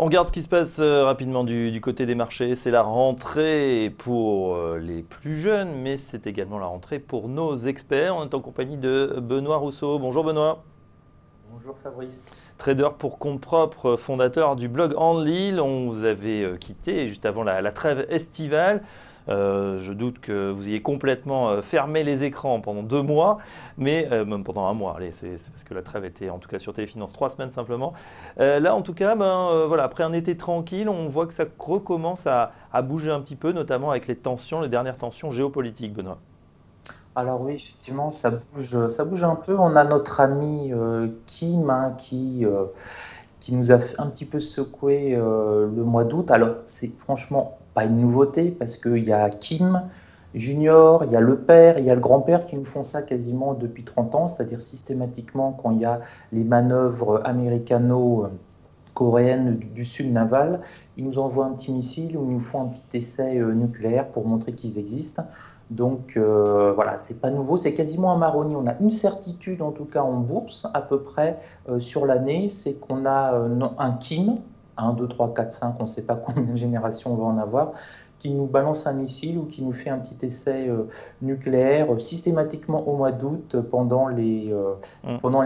On regarde ce qui se passe rapidement du côté des marchés. C'est la rentrée pour les plus jeunes, mais c'est également la rentrée pour nos experts. On est en compagnie de Benoît Rousseau. Bonjour Benoît. Bonjour Fabrice. Trader pour compte propre, fondateur du blog Enlil. On vous avait quitté juste avant la trêve estivale. Je doute que vous ayez complètement fermé les écrans pendant 2 mois, mais même pendant un mois. Allez, c'est parce que la trêve était en tout cas sur Téléfinance 3 semaines simplement. Là, en tout cas, voilà, après un été tranquille, on voit que ça recommence à bouger un petit peu, notamment avec les dernières tensions géopolitiques, Benoît. Alors oui, effectivement, ça bouge un peu. On a notre ami Kim qui nous a fait un petit peu secoué le mois d'août. Alors c'est franchement pas une nouveauté parce qu'il y a Kim Junior, il y a le père, il y a le grand-père qui nous font ça quasiment depuis 30 ans, c'est-à-dire systématiquement quand il y a les manœuvres américano-coréennes du sud naval, ils nous envoient un petit missile ou ils nous font un petit essai nucléaire pour montrer qu'ils existent. Donc voilà, c'est pas nouveau, c'est quasiment un marronnier. On a une certitude, en tout cas en bourse, à peu près sur l'année, c'est qu'on a un Kim, 1, 2, 3, 4, 5, on ne sait pas combien de générations on va en avoir, qui nous balance un missile ou qui nous fait un petit essai nucléaire systématiquement au mois d'août Mm. pendant les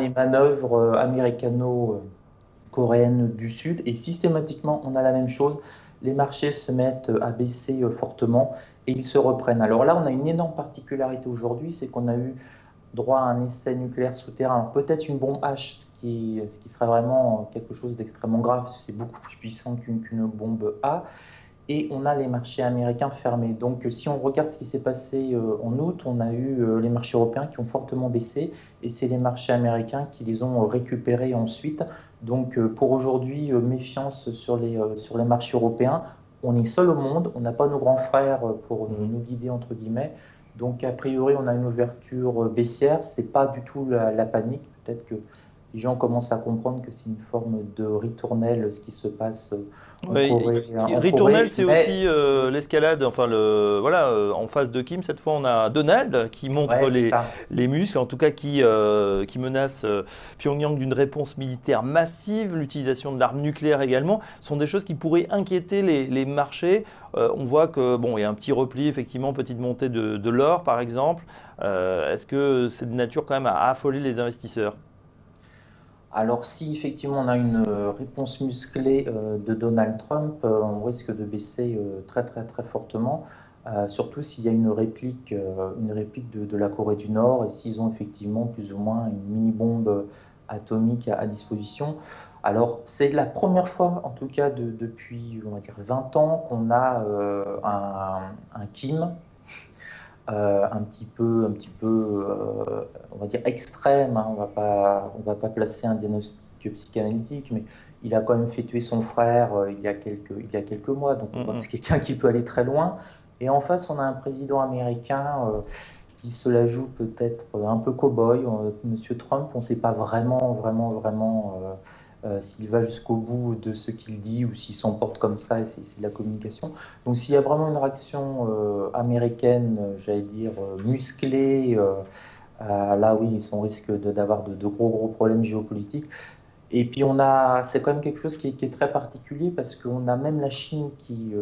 manœuvres américano-coréennes du Sud. Et systématiquement, on a la même chose. Les marchés se mettent à baisser fortement et ils se reprennent. Alors là, on a une énorme particularité aujourd'hui, c'est qu'on a eu droit à un essai nucléaire souterrain. Alors peut-être une bombe H, ce qui serait vraiment quelque chose d'extrêmement grave, parce que c'est beaucoup plus puissant qu'une bombe A. Et on a les marchés américains fermés. Donc si on regarde ce qui s'est passé en août, on a eu les marchés européens qui ont fortement baissé, et c'est les marchés américains qui les ont récupérés ensuite. Donc pour aujourd'hui, méfiance sur les marchés européens. On est seul au monde, on n'a pas nos grands frères pour Mhm. nous guider, entre guillemets. Donc a priori, on a une ouverture baissière, c'est pas du tout la panique. Peut-être que les gens commencent à comprendre que c'est une forme de ritournelle, ce qui se passe Ouais, En Ritournelle, Corée, c'est mais aussi l'escalade. Enfin, voilà, en face de Kim, cette fois, on a Donald qui montre ouais, c'est ça. les muscles, en tout cas qui menace Pyongyang d'une réponse militaire massive, l'utilisation de l'arme nucléaire également, sont des choses qui pourraient inquiéter les marchés. On voit que bon, il y a un petit repli, effectivement, petite montée de l'or, par exemple. Est-ce que c'est de nature quand même à affoler les investisseurs? Alors si effectivement on a une réponse musclée de Donald Trump, on risque de baisser très très très fortement, surtout s'il y a une réplique de la Corée du Nord et s'ils ont effectivement plus ou moins une mini-bombe atomique à disposition. Alors c'est la première fois, en tout cas depuis on va dire 20 ans, qu'on a un Kim un petit peu, on va dire extrême, hein. On va pas placer un diagnostic psychanalytique, mais il a quand même fait tuer son frère il y a quelques mois, donc on voit que Mm, c'est quelqu'un qui peut aller très loin. Et en face, on a un président américain qui se la joue peut-être un peu cow-boy. Monsieur Trump, on ne sait pas vraiment s'il va jusqu'au bout de ce qu'il dit ou s'il s'emporte comme ça, et c'est de la communication. Donc s'il y a vraiment une réaction américaine, j'allais dire musclée, là oui, ils sont risque d'avoir de gros problèmes géopolitiques. Et puis c'est quand même quelque chose qui est très particulier parce qu'on a même la Chine qui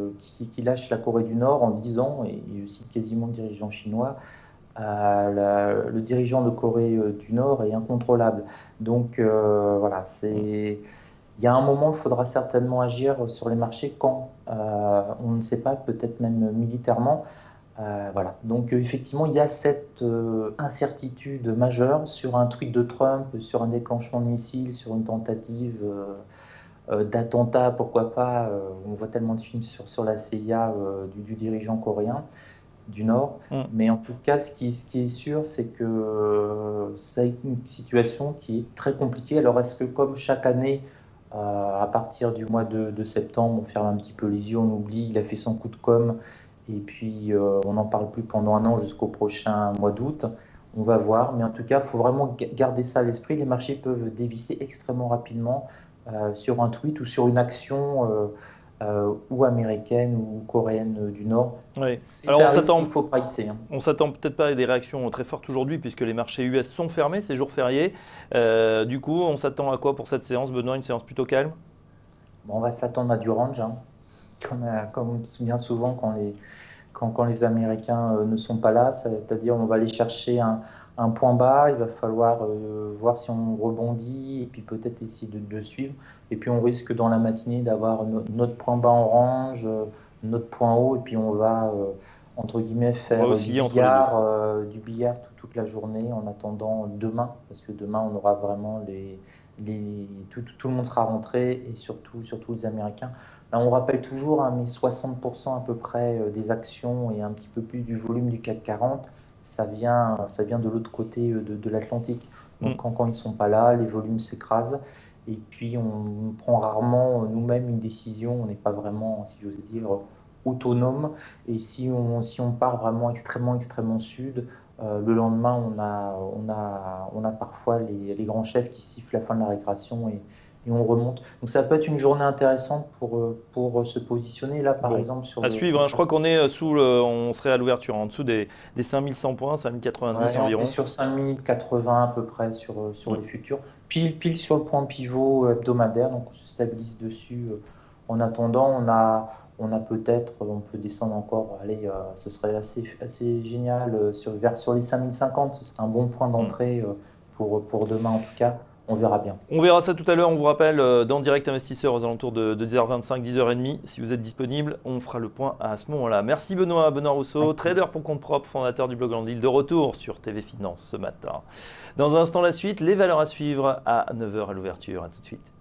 lâche la Corée du Nord en disant, et je cite quasiment le dirigeant chinois, le dirigeant de Corée du Nord est incontrôlable. Donc voilà, mm. il y a un moment, il faudra certainement agir sur les marchés quand on ne sait pas, peut-être même militairement. Voilà. Donc effectivement, il y a cette incertitude majeure sur un tweet de Trump, sur un déclenchement de missile, sur une tentative d'attentat, pourquoi pas. On voit tellement de films sur la CIA du dirigeant coréen du Nord. Mm. Mais en tout cas, ce qui est sûr, c'est que c'est une situation qui est très compliquée. Alors, est-ce que comme chaque année, à partir du mois de septembre, on ferme un petit peu les yeux, on oublie, il a fait son coup de com', et puis on n'en parle plus pendant un an jusqu'au prochain mois d'août. On va voir, mais en tout cas, il faut vraiment garder ça à l'esprit. Les marchés peuvent dévisser extrêmement rapidement sur un tweet ou sur une action ou américaine ou coréenne du Nord. Oui. C'est Alors un risque qu'il faut pricer, hein. on s'attend peut-être pas à des réactions très fortes aujourd'hui puisque les marchés US sont fermés, c'est jour férié. Du coup, on s'attend à quoi pour cette séance, Benoît? Une séance plutôt calme? Bon, on va s'attendre à du range, hein. Comme bien souvent quand les Américains ne sont pas là, c'est-à-dire on va aller chercher un point bas, il va falloir voir si on rebondit et puis peut-être essayer de suivre. Et puis on risque dans la matinée d'avoir notre point bas en range, notre point haut, et puis on va, entre guillemets, On va faire osciller entre les deux. du billard toute la journée en attendant demain, parce que demain on aura vraiment tout le monde sera rentré et surtout les Américains. Là, on rappelle toujours, hein, mais 60% à peu près des actions et un petit peu plus du volume du CAC 40, ça vient de l'autre côté de l'Atlantique. Mm. Donc quand ils ne sont pas là, les volumes s'écrasent. Et puis on prend rarement nous-mêmes une décision, on n'est pas vraiment, si j'ose dire, autonome. Et si on part vraiment extrêmement, extrêmement sud, le lendemain, on a parfois les grands chefs qui sifflent la fin de la récréation et on remonte. Donc ça peut être une journée intéressante pour se positionner là, par Bon, exemple, à suivre, hein. Je crois qu'on est on serait à l'ouverture en dessous des 5100 points, 5090 Ouais, on est environ. sur 5080 à peu près sur Mm. les futurs. Pile sur le point pivot hebdomadaire, donc on se stabilise dessus. En attendant, on peut descendre encore. Allez, ce serait assez génial sur les 5050. Ce serait un bon point Mm. d'entrée pour demain en tout cas. On verra bien. On verra ça tout à l'heure. On vous rappelle dans Direct Investisseur aux alentours de 10h25, 10h30. Si vous êtes disponible, on fera le point à ce moment-là. Merci Benoît Rousseau, Avec plaisir. trader pour compte propre, fondateur du blog en ligne, de retour sur TV Finance ce matin. Dans un instant, la suite, les valeurs à suivre à 9h à l'ouverture. À tout de suite.